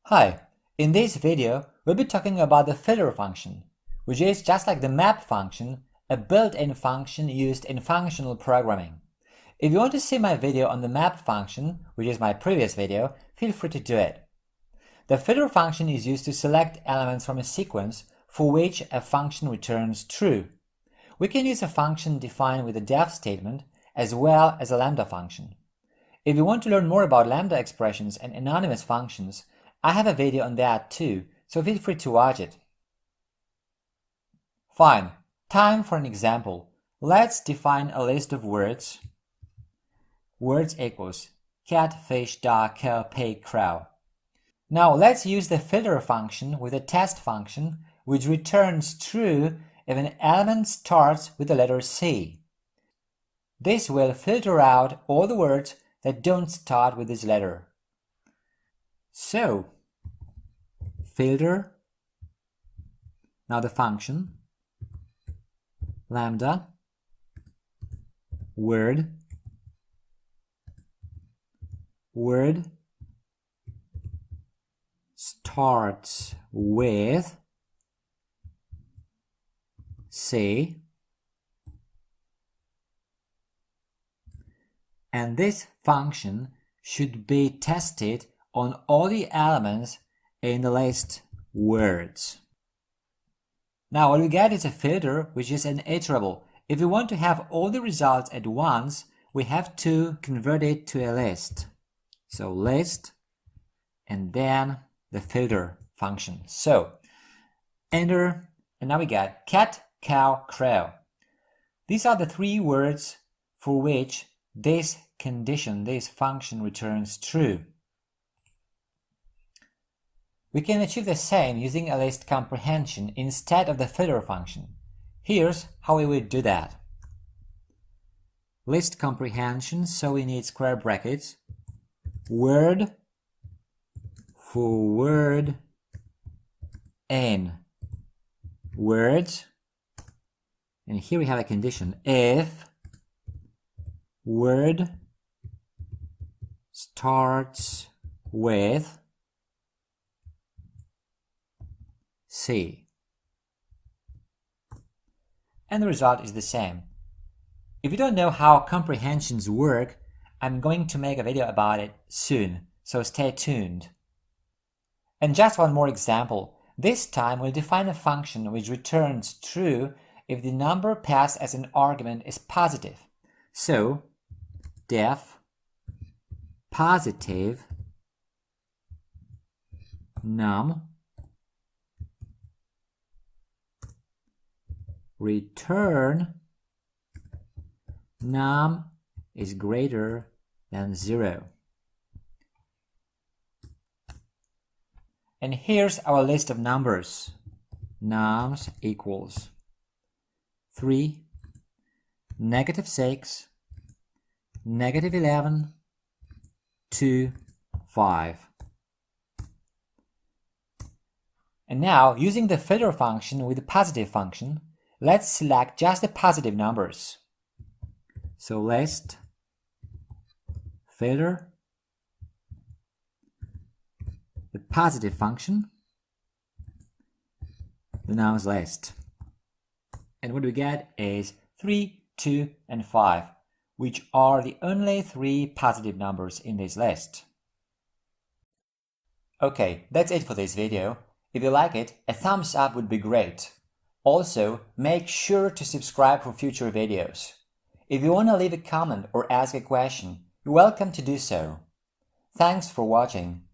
Hi, in this video we'll be talking about the filter function, which is just like the map function, a built-in function used in functional programming. If you want to see my video on the map function, which is my previous video, feel free to do it. The filter function is used to select elements from a sequence for which a function returns true. We can use a function defined with a def statement as well as a lambda function. If you want to learn more about lambda expressions and anonymous functions, I have a video on that too, so feel free to watch it. Fine, time for an example. Let's define a list of words. Words equals cat, fish, dog, cow, pig, crow. Now let's use the filter function with a test function which returns true if an element starts with the letter C. This will filter out all the words that don't start with this letter. So, filter, now the function, lambda, word starts with C, and this function should be tested on all the elements in the list words. Now what we get is a filter which is an iterable. If we want to have all the results at once, we have to convert it to a list. So list and then the filter function. So enter, and now we get cat, cow, crow. These are the three words for which this condition, this function returns true. We can achieve the same using a list comprehension instead of the filter function. Here's how we would do that. List comprehension, so we need square brackets, word for word in words, and here we have a condition: if word starts with C, and the result is the same. If you don't know how comprehensions work, I'm going to make a video about it soon, so stay tuned. And just one more example. This time we'll define a function which returns true if the number passed as an argument is positive. So def positive num return num is greater than 0. And here's our list of numbers. Nums equals 3, -6, -11, 2, 5. And now, using the filter function with the positive function, let's select just the positive numbers. So list, filter, the positive function, the nums list. And what we get is 3, 2, and 5, which are the only 3 positive numbers in this list. Okay, that's it for this video. If you like it, a thumbs up would be great. Also, make sure to subscribe for future videos. If you want to leave a comment or ask a question, you're welcome to do so. Thanks for watching.